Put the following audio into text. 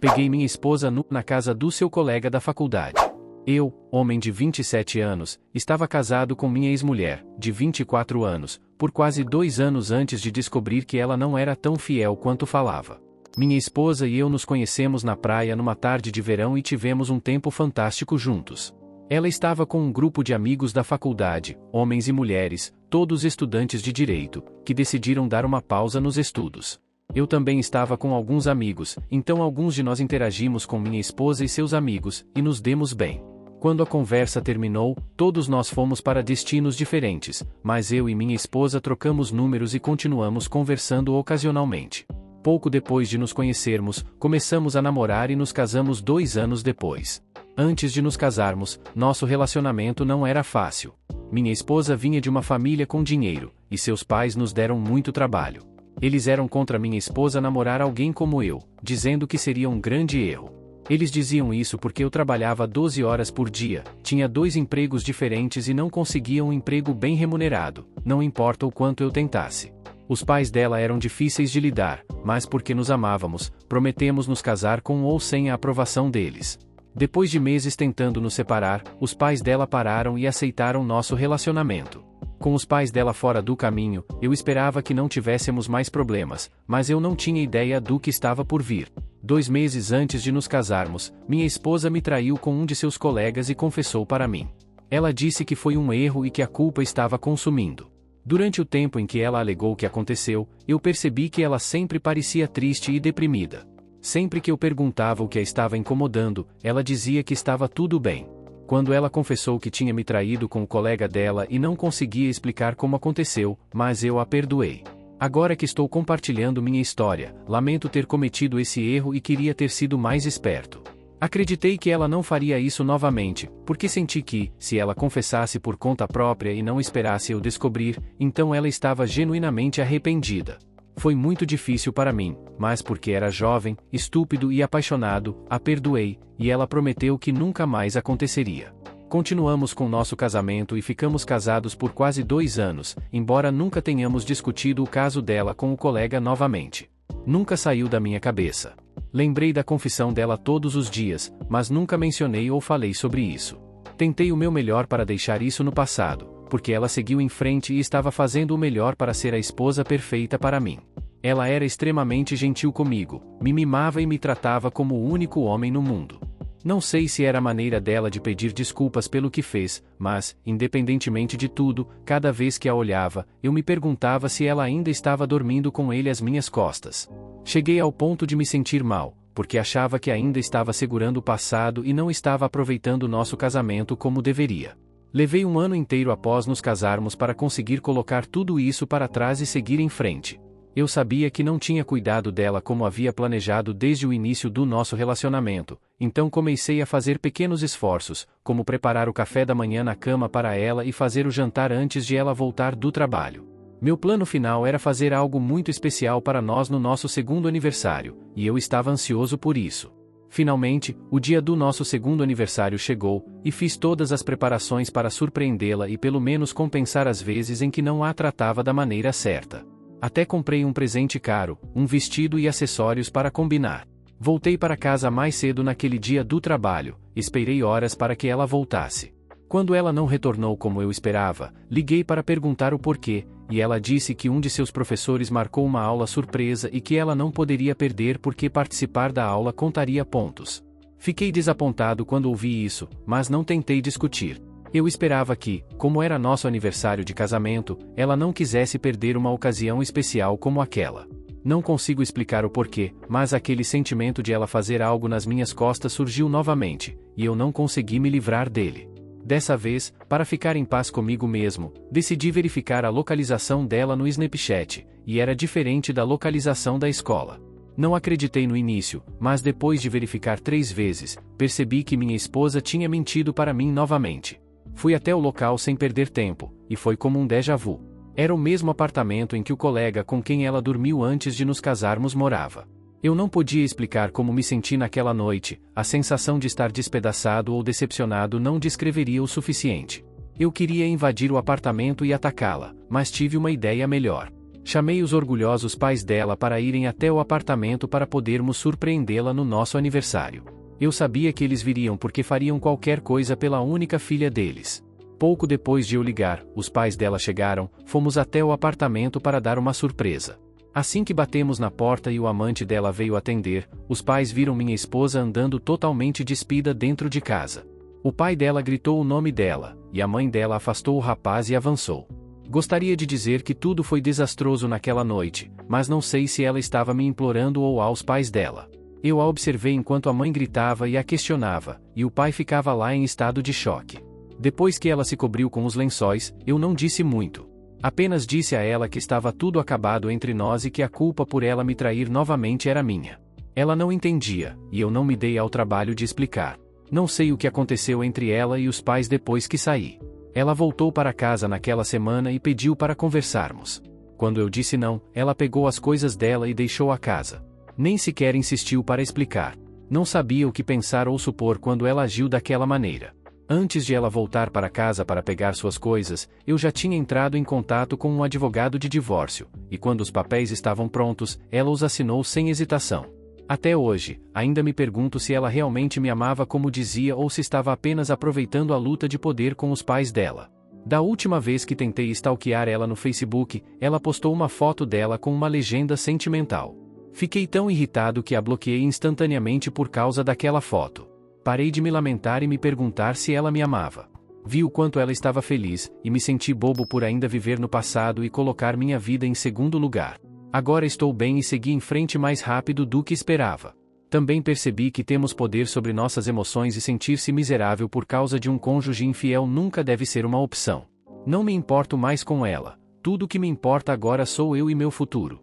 Peguei minha esposa na casa do seu colega da faculdade. Eu, homem de 27 anos, estava casado com minha ex-mulher, de 24 anos, por quase 2 anos antes de descobrir que ela não era tão fiel quanto falava. Minha esposa e eu nos conhecemos na praia numa tarde de verão e tivemos um tempo fantástico juntos. Ela estava com um grupo de amigos da faculdade, homens e mulheres, todos estudantes de direito, que decidiram dar uma pausa nos estudos. Eu também estava com alguns amigos, então alguns de nós interagimos com minha esposa e seus amigos, e nos demos bem. Quando a conversa terminou, todos nós fomos para destinos diferentes, mas eu e minha esposa trocamos números e continuamos conversando ocasionalmente. Pouco depois de nos conhecermos, começamos a namorar e nos casamos 2 anos depois. Antes de nos casarmos, nosso relacionamento não era fácil. Minha esposa vinha de uma família com dinheiro, e seus pais nos deram muito trabalho. Eles eram contra minha esposa namorar alguém como eu, dizendo que seria um grande erro. Eles diziam isso porque eu trabalhava 12 horas por dia, tinha 2 empregos diferentes e não conseguia um emprego bem remunerado, não importa o quanto eu tentasse. Os pais dela eram difíceis de lidar, mas porque nos amávamos, prometemos nos casar com ou sem a aprovação deles. Depois de meses tentando nos separar, os pais dela pararam e aceitaram nosso relacionamento. Com os pais dela fora do caminho, eu esperava que não tivéssemos mais problemas, mas eu não tinha ideia do que estava por vir. 2 meses antes de nos casarmos, minha esposa me traiu com um de seus colegas e confessou para mim. Ela disse que foi um erro e que a culpa estava consumindo. Durante o tempo em que ela alegou o que aconteceu, eu percebi que ela sempre parecia triste e deprimida. Sempre que eu perguntava o que a estava incomodando, ela dizia que estava tudo bem. Quando ela confessou que tinha me traído com o colega dela e não conseguia explicar como aconteceu, mas eu a perdoei. Agora que estou compartilhando minha história, lamento ter cometido esse erro e queria ter sido mais esperto. Acreditei que ela não faria isso novamente, porque senti que, se ela confessasse por conta própria e não esperasse eu descobrir, então ela estava genuinamente arrependida. Foi muito difícil para mim, mas porque era jovem, estúpido e apaixonado, a perdoei, e ela prometeu que nunca mais aconteceria. Continuamos com nosso casamento e ficamos casados por quase 2 anos, embora nunca tenhamos discutido o caso dela com o colega novamente. Nunca saiu da minha cabeça. Lembrei da confissão dela todos os dias, mas nunca mencionei ou falei sobre isso. Tentei o meu melhor para deixar isso no passado, porque ela seguiu em frente e estava fazendo o melhor para ser a esposa perfeita para mim. Ela era extremamente gentil comigo, me mimava e me tratava como o único homem no mundo. Não sei se era a maneira dela de pedir desculpas pelo que fez, mas, independentemente de tudo, cada vez que a olhava, eu me perguntava se ela ainda estava dormindo com ele às minhas costas. Cheguei ao ponto de me sentir mal, porque achava que ainda estava segurando o passado e não estava aproveitando nosso casamento como deveria. Levei 1 ano inteiro após nos casarmos para conseguir colocar tudo isso para trás e seguir em frente. Eu sabia que não tinha cuidado dela como havia planejado desde o início do nosso relacionamento, então comecei a fazer pequenos esforços, como preparar o café da manhã na cama para ela e fazer o jantar antes de ela voltar do trabalho. Meu plano final era fazer algo muito especial para nós no nosso 2º aniversário, e eu estava ansioso por isso. Finalmente, o dia do nosso 2º aniversário chegou, e fiz todas as preparações para surpreendê-la e pelo menos compensar as vezes em que não a tratava da maneira certa. Até comprei um presente caro, um vestido e acessórios para combinar. Voltei para casa mais cedo naquele dia do trabalho, esperei horas para que ela voltasse. Quando ela não retornou como eu esperava, liguei para perguntar o porquê, e ela disse que um de seus professores marcou uma aula surpresa e que ela não poderia perder porque participar da aula contaria pontos. Fiquei desapontado quando ouvi isso, mas não tentei discutir. Eu esperava que, como era nosso aniversário de casamento, ela não quisesse perder uma ocasião especial como aquela. Não consigo explicar o porquê, mas aquele sentimento de ela fazer algo nas minhas costas surgiu novamente, e eu não consegui me livrar dele. Dessa vez, para ficar em paz comigo mesmo, decidi verificar a localização dela no Snapchat, e era diferente da localização da escola. Não acreditei no início, mas depois de verificar 3 vezes, percebi que minha esposa tinha mentido para mim novamente. Fui até o local sem perder tempo, e foi como um déjà vu. Era o mesmo apartamento em que o colega com quem ela dormiu antes de nos casarmos morava. Eu não podia explicar como me senti naquela noite, a sensação de estar despedaçado ou decepcionado não descreveria o suficiente. Eu queria invadir o apartamento e atacá-la, mas tive uma ideia melhor. Chamei os orgulhosos pais dela para irem até o apartamento para podermos surpreendê-la no nosso aniversário. Eu sabia que eles viriam porque fariam qualquer coisa pela única filha deles. Pouco depois de eu ligar, os pais dela chegaram, fomos até o apartamento para dar uma surpresa. Assim que batemos na porta e o amante dela veio atender, os pais viram minha esposa andando totalmente despida dentro de casa. O pai dela gritou o nome dela, e a mãe dela afastou o rapaz e avançou. Gostaria de dizer que tudo foi desastroso naquela noite, mas não sei se ela estava me implorando ou aos pais dela. Eu a observei enquanto a mãe gritava e a questionava, e o pai ficava lá em estado de choque. Depois que ela se cobriu com os lençóis, eu não disse muito. Apenas disse a ela que estava tudo acabado entre nós e que a culpa por ela me trair novamente era minha. Ela não entendia, e eu não me dei ao trabalho de explicar. Não sei o que aconteceu entre ela e os pais depois que saí. Ela voltou para casa naquela semana e pediu para conversarmos. Quando eu disse não, ela pegou as coisas dela e deixou a casa. Nem sequer insistiu para explicar. Não sabia o que pensar ou supor quando ela agiu daquela maneira. Antes de ela voltar para casa para pegar suas coisas, eu já tinha entrado em contato com um advogado de divórcio, e quando os papéis estavam prontos, ela os assinou sem hesitação. Até hoje, ainda me pergunto se ela realmente me amava como dizia ou se estava apenas aproveitando a luta de poder com os pais dela. Da última vez que tentei stalkear ela no Facebook, ela postou uma foto dela com uma legenda sentimental. Fiquei tão irritado que a bloqueei instantaneamente por causa daquela foto. Parei de me lamentar e me perguntar se ela me amava. Vi o quanto ela estava feliz, e me senti bobo por ainda viver no passado e colocar minha vida em segundo lugar. Agora estou bem e segui em frente mais rápido do que esperava. Também percebi que temos poder sobre nossas emoções e sentir-se miserável por causa de um cônjuge infiel nunca deve ser uma opção. Não me importo mais com ela. Tudo o que me importa agora sou eu e meu futuro.